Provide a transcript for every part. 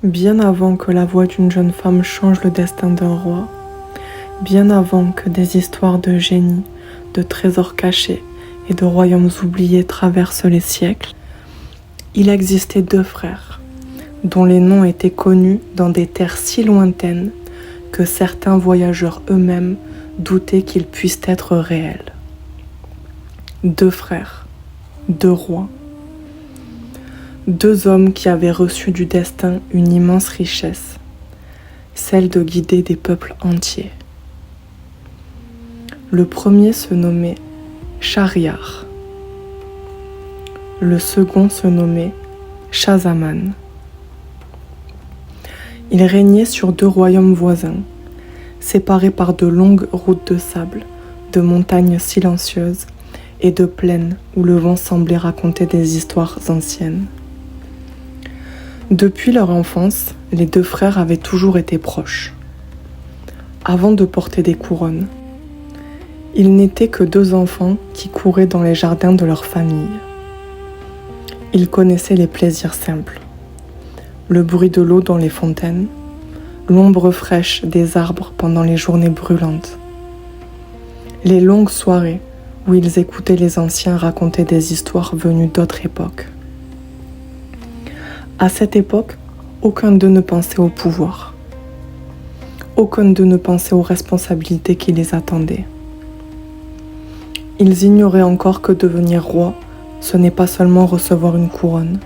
Bien avant que la voix d'une jeune femme change le destin d'un roi, bien avant que des histoires de génies, de trésors cachés et de royaumes oubliés traversent les siècles, il existait deux frères, dont les noms étaient connus dans des terres si lointaines que certains voyageurs eux-mêmes doutaient qu'ils puissent être réels. Deux frères, deux rois. Deux hommes qui avaient reçu du destin une immense richesse, celle de guider des peuples entiers. Le premier se nommait Shahryar. Le second se nommait Shahzaman. Ils régnaient sur deux royaumes voisins, séparés par de longues routes de sable, de montagnes silencieuses et de plaines où le vent semblait raconter des histoires anciennes. Depuis leur enfance, les deux frères avaient toujours été proches. Avant de porter des couronnes, ils n'étaient que deux enfants qui couraient dans les jardins de leur famille. Ils connaissaient les plaisirs simples, le bruit de l'eau dans les fontaines, l'ombre fraîche des arbres pendant les journées brûlantes, les longues soirées où ils écoutaient les anciens raconter des histoires venues d'autres époques. À cette époque, aucun d'eux ne pensait au pouvoir. Aucun d'eux ne pensait aux responsabilités qui les attendaient. Ils ignoraient encore que devenir roi, ce n'est pas seulement recevoir une couronne.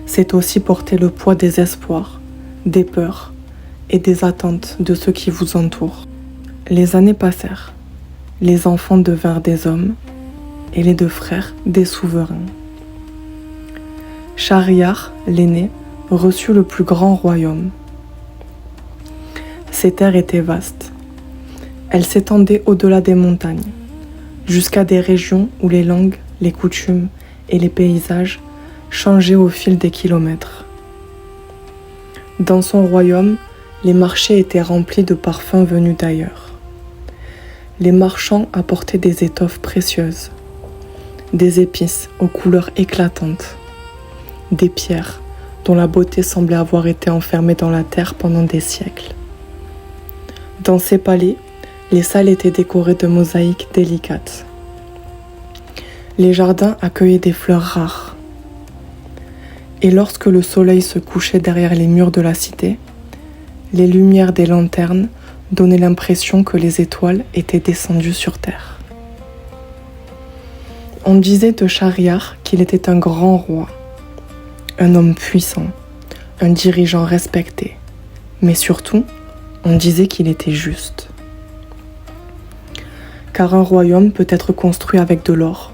C'est aussi porter le poids des espoirs, des peurs et des attentes de ceux qui vous entourent. Les années passèrent. Les enfants devinrent des hommes et les deux frères des souverains. Shahryar, l'aîné, reçut le plus grand royaume. Ces terres étaient vastes. Elles s'étendaient au-delà des montagnes, jusqu'à des régions où les langues, les coutumes et les paysages changeaient au fil des kilomètres. Dans son royaume, les marchés étaient remplis de parfums venus d'ailleurs. Les marchands apportaient des étoffes précieuses, des épices aux couleurs éclatantes, des pierres dont la beauté semblait avoir été enfermée dans la terre pendant des siècles. Dans ces palais, les salles étaient décorées de mosaïques délicates. Les jardins accueillaient des fleurs rares. Et lorsque le soleil se couchait derrière les murs de la cité, les lumières des lanternes donnaient l'impression que les étoiles étaient descendues sur terre. On disait de Shahryar qu'il était un grand roi, un homme puissant, un dirigeant respecté, mais surtout, on disait qu'il était juste. Car un royaume peut être construit avec de l'or,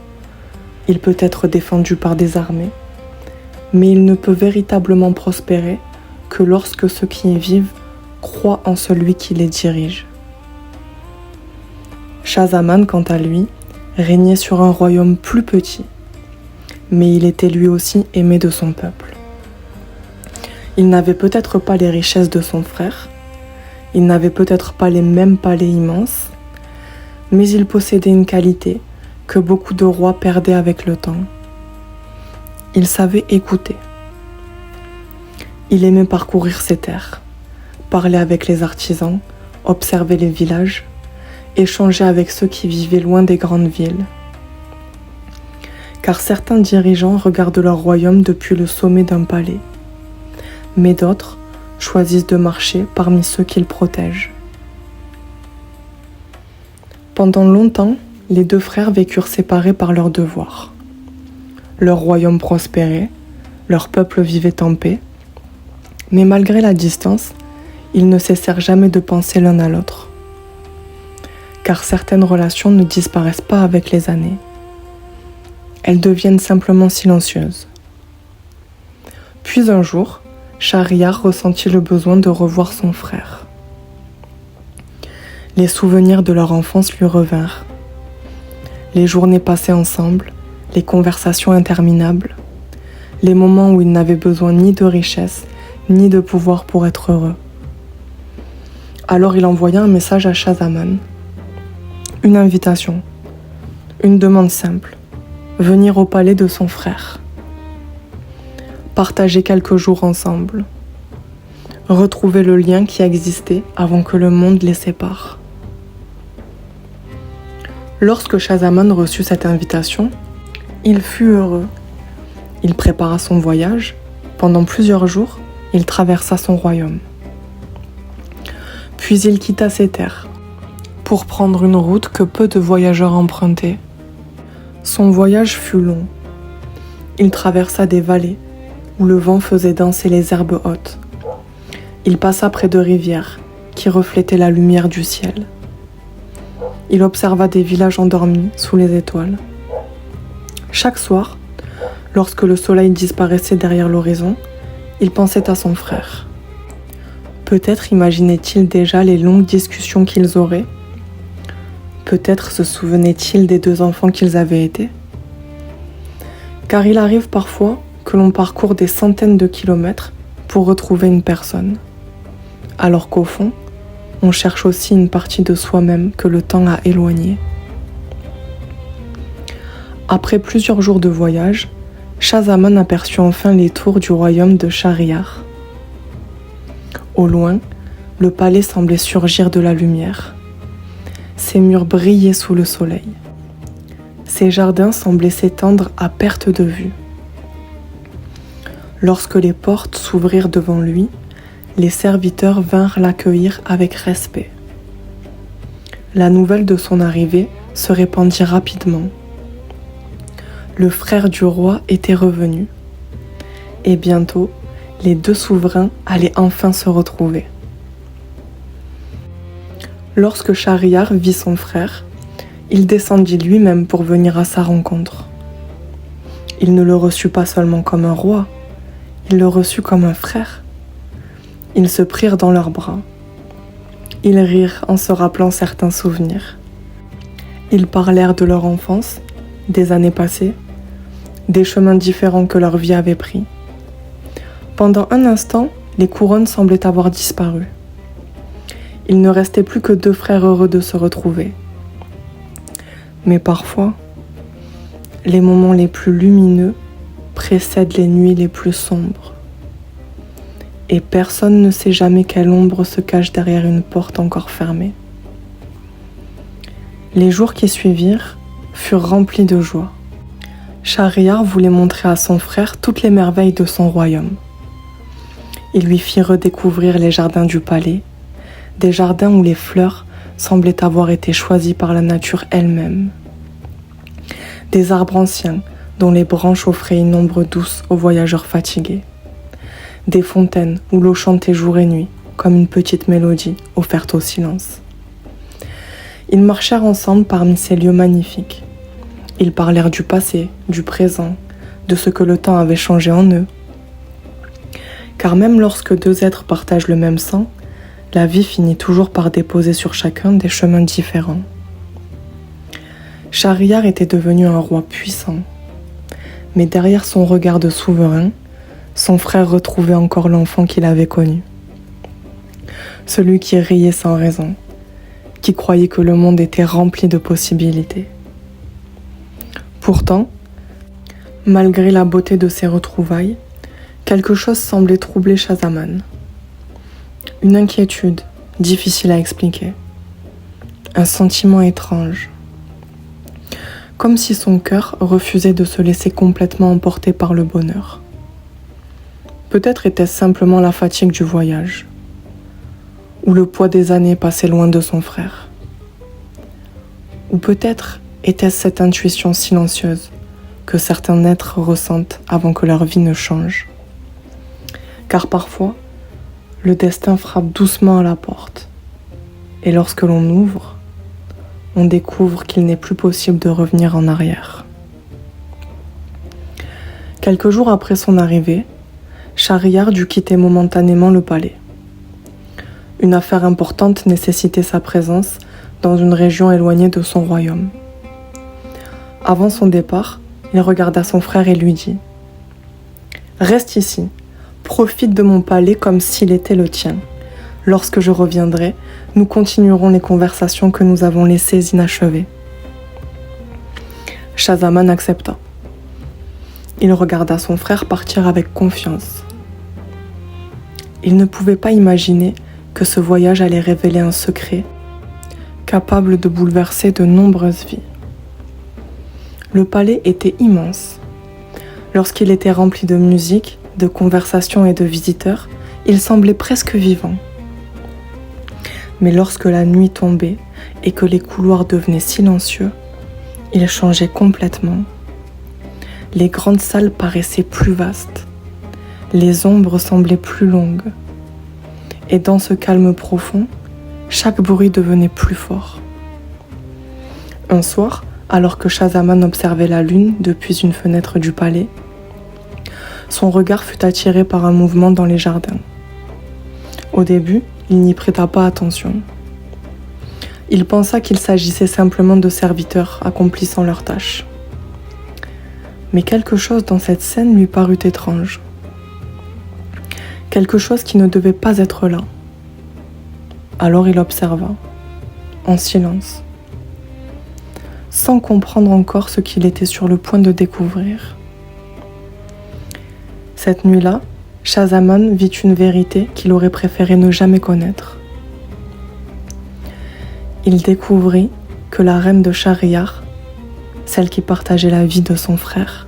il peut être défendu par des armées, mais il ne peut véritablement prospérer que lorsque ceux qui y vivent croient en celui qui les dirige. Shahzaman, quant à lui, régnait sur un royaume plus petit, mais il était lui aussi aimé de son peuple. Il n'avait peut-être pas les richesses de son frère, il n'avait peut-être pas les mêmes palais immenses, mais il possédait une qualité que beaucoup de rois perdaient avec le temps. Il savait écouter. Il aimait parcourir ses terres, parler avec les artisans, observer les villages, échanger avec ceux qui vivaient loin des grandes villes. Car certains dirigeants regardent leur royaume depuis le sommet d'un palais, mais d'autres choisissent de marcher parmi ceux qu'ils protègent. Pendant longtemps, les deux frères vécurent séparés par leurs devoirs. Leur royaume prospérait, leur peuple vivait en paix, mais malgré la distance, ils ne cessèrent jamais de penser l'un à l'autre. Car certaines relations ne disparaissent pas avec les années. Elles deviennent simplement silencieuses. Puis un jour, Shahryar ressentit le besoin de revoir son frère. Les souvenirs de leur enfance lui revinrent. Les journées passées ensemble, les conversations interminables, les moments où il n'avait besoin ni de richesse, ni de pouvoir pour être heureux. Alors il envoya un message à Shahzaman. Une invitation, une demande simple, venir au palais de son frère. partager quelques jours ensemble, retrouver le lien qui existait avant que le monde les sépare. Lorsque Shahzaman reçut cette invitation, il fut heureux. Il prépara son voyage. Pendant plusieurs jours, il traversa son royaume. Puis il quitta ses terres pour prendre une route que peu de voyageurs empruntaient. Son voyage fut long. Il traversa des vallées où le vent faisait danser les herbes hautes. Il passa près de rivières qui reflétaient la lumière du ciel. Il observa des villages endormis sous les étoiles. Chaque soir, lorsque le soleil disparaissait derrière l'horizon, il pensait à son frère. Peut-être imaginait-il déjà les longues discussions qu'ils auraient. Peut-être se souvenait-il des 2 enfants qu'ils avaient été. Car il arrive parfois que l'on parcourt des centaines de kilomètres pour retrouver une personne, alors qu'au fond, on cherche aussi une partie de soi-même que le temps a éloignée. Après plusieurs jours de voyage, Shahzaman aperçut enfin les tours du royaume de Shahriyar. Au loin, le palais semblait surgir de la lumière. Ses murs brillaient sous le soleil. Ses jardins semblaient s'étendre à perte de vue. Lorsque les portes s'ouvrirent devant lui, les serviteurs vinrent l'accueillir avec respect. La nouvelle de son arrivée se répandit rapidement. Le frère du roi était revenu. Et bientôt, les 2 souverains allaient enfin se retrouver. Lorsque Shahriyar vit son frère, il descendit lui-même pour venir à sa rencontre. Il ne le reçut pas seulement comme un roi, il le reçut comme un frère. Ils se prirent dans leurs bras. Ils rirent en se rappelant certains souvenirs. Ils parlèrent de leur enfance, des années passées, des chemins différents que leur vie avait pris. Pendant un instant, les couronnes semblaient avoir disparu. Il ne restait plus que 2 frères heureux de se retrouver. Mais parfois, les moments les plus lumineux précèdent les nuits les plus sombres. Et personne ne sait jamais quelle ombre se cache derrière une porte encore fermée. Les jours qui suivirent furent remplis de joie. Shahriyar voulait montrer à son frère toutes les merveilles de son royaume. Il lui fit redécouvrir les jardins du palais, des jardins où les fleurs semblaient avoir été choisies par la nature elle-même. Des arbres anciens dont les branches offraient une ombre douce aux voyageurs fatigués. Des fontaines où l'eau chantait jour et nuit, comme une petite mélodie offerte au silence. Ils marchèrent ensemble parmi ces lieux magnifiques. Ils parlèrent du passé, du présent, de ce que le temps avait changé en eux. Car même lorsque 2 êtres partagent le même sang, la vie finit toujours par déposer sur chacun des chemins différents. Shahriyar était devenu un roi puissant, mais derrière son regard de souverain, son frère retrouvait encore l'enfant qu'il avait connu. Celui qui riait sans raison, qui croyait que le monde était rempli de possibilités. Pourtant, malgré la beauté de ces retrouvailles, quelque chose semblait troubler Shahzaman. Une inquiétude difficile à expliquer. Un sentiment étrange. Comme si son cœur refusait de se laisser complètement emporter par le bonheur. Peut-être était-ce simplement la fatigue du voyage, ou le poids des années passées loin de son frère. Ou peut-être était-ce cette intuition silencieuse que certains êtres ressentent avant que leur vie ne change. Car parfois, le destin frappe doucement à la porte, et lorsque l'on ouvre, on découvre qu'il n'est plus possible de revenir en arrière. Quelques jours après son arrivée, Shahriyar dut quitter momentanément le palais. Une affaire importante nécessitait sa présence dans une région éloignée de son royaume. Avant son départ, il regarda son frère et lui dit « Reste ici, profite de mon palais comme s'il était le tien. Lorsque je reviendrai, nous continuerons les conversations que nous avons laissées inachevées. » Shahzaman accepta. Il regarda son frère partir avec confiance. Il ne pouvait pas imaginer que ce voyage allait révéler un secret capable de bouleverser de nombreuses vies. Le palais était immense. Lorsqu'il était rempli de musique, de conversations et de visiteurs, il semblait presque vivant. Mais lorsque la nuit tombait et que les couloirs devenaient silencieux, il changeait complètement. Les grandes salles paraissaient plus vastes. Les ombres semblaient plus longues. Et dans ce calme profond, chaque bruit devenait plus fort. Un soir, alors que Shahzaman observait la lune depuis une fenêtre du palais, son regard fut attiré par un mouvement dans les jardins. Au début, il n'y prêta pas attention. Il pensa qu'il s'agissait simplement de serviteurs accomplissant leurs tâches. Mais quelque chose dans cette scène lui parut étrange. Quelque chose qui ne devait pas être là. Alors il observa, en silence, sans comprendre encore ce qu'il était sur le point de découvrir. Cette nuit-là, Shahzaman vit une vérité qu'il aurait préféré ne jamais connaître. Il découvrit que la reine de Schahriar, celle qui partageait la vie de son frère,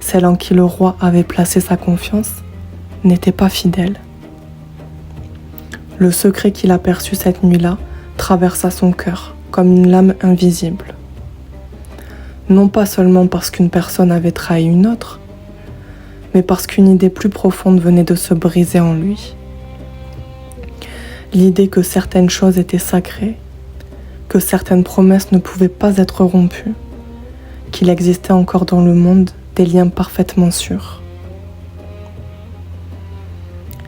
celle en qui le roi avait placé sa confiance, n'était pas fidèle. Le secret qu'il aperçut cette nuit-là traversa son cœur comme une lame invisible. Non pas seulement parce qu'une personne avait trahi une autre, mais parce qu'une idée plus profonde venait de se briser en lui. L'idée que certaines choses étaient sacrées, que certaines promesses ne pouvaient pas être rompues, qu'il existait encore dans le monde des liens parfaitement sûrs.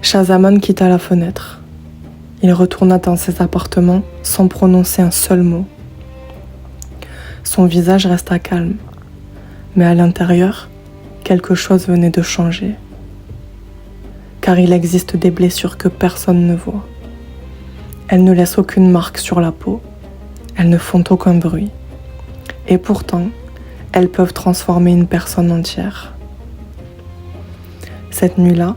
Shahzaman quitta la fenêtre. Il retourna dans ses appartements sans prononcer un seul mot. Son visage resta calme, mais à l'intérieur, quelque chose venait de changer. Car il existe des blessures que personne ne voit. Elles ne laissent aucune marque sur la peau. Elles ne font aucun bruit. Et pourtant, elles peuvent transformer une personne entière. Cette nuit-là,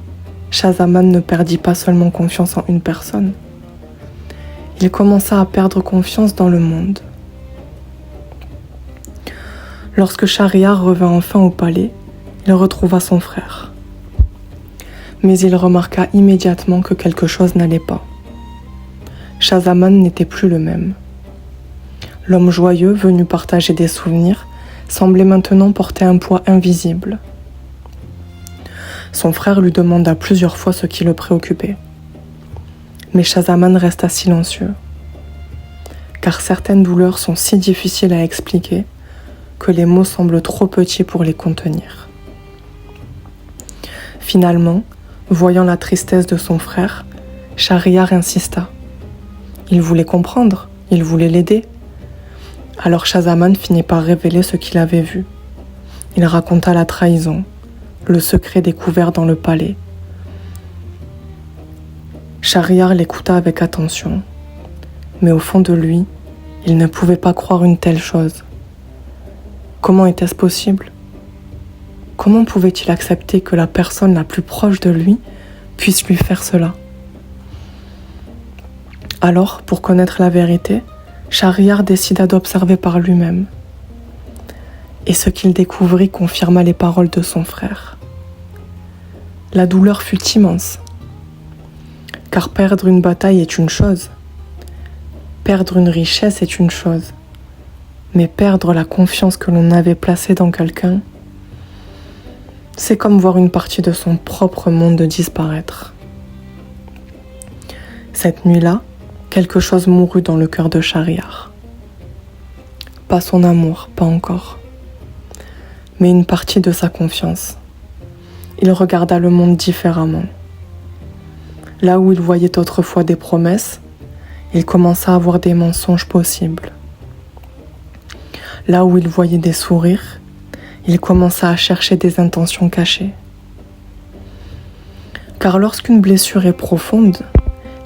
Shahzaman ne perdit pas seulement confiance en une personne. Il commença à perdre confiance dans le monde. Lorsque Schahriar revint enfin au palais, il retrouva son frère. Mais il remarqua immédiatement que quelque chose n'allait pas. Shahzaman n'était plus le même. L'homme joyeux, venu partager des souvenirs, semblait maintenant porter un poids invisible. Son frère lui demanda plusieurs fois ce qui le préoccupait. Mais Shahzaman resta silencieux, car certaines douleurs sont si difficiles à expliquer que les mots semblent trop petits pour les contenir. Finalement, voyant la tristesse de son frère, Schahriar insista. Il voulait comprendre, il voulait l'aider. Alors Shahzaman finit par révéler ce qu'il avait vu. Il raconta la trahison, le secret découvert dans le palais. Schahriar l'écouta avec attention, mais au fond de lui, il ne pouvait pas croire une telle chose. Comment était-ce possible ? Comment pouvait-il accepter que la personne la plus proche de lui puisse lui faire cela ? Alors, pour connaître la vérité, Schahriar décida d'observer par lui-même. Et ce qu'il découvrit confirma les paroles de son frère. La douleur fut immense. Car perdre une bataille est une chose, perdre une richesse est une chose, mais perdre la confiance que l'on avait placée dans quelqu'un, c'est comme voir une partie de son propre monde disparaître. Cette nuit-là, quelque chose mourut dans le cœur de Schahriar. Pas son amour, pas encore, mais une partie de sa confiance. Il regarda le monde différemment. Là où il voyait autrefois des promesses, il commença à voir des mensonges possibles. Là où il voyait des sourires, il commença à chercher des intentions cachées. Car lorsqu'une blessure est profonde,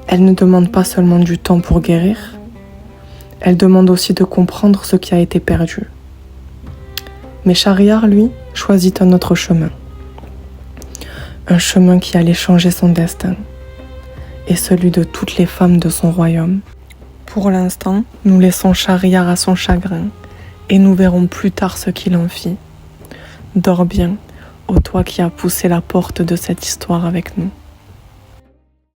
elle ne demande pas seulement du temps pour guérir, elle demande aussi de comprendre ce qui a été perdu. Mais Schahriar, lui, choisit un autre chemin. Un chemin qui allait changer son destin et celui de toutes les femmes de son royaume. Pour l'instant, nous laissons Schahriar à son chagrin et nous verrons plus tard ce qu'il en fit. Dors bien, ô toi qui as poussé la porte de cette histoire avec nous.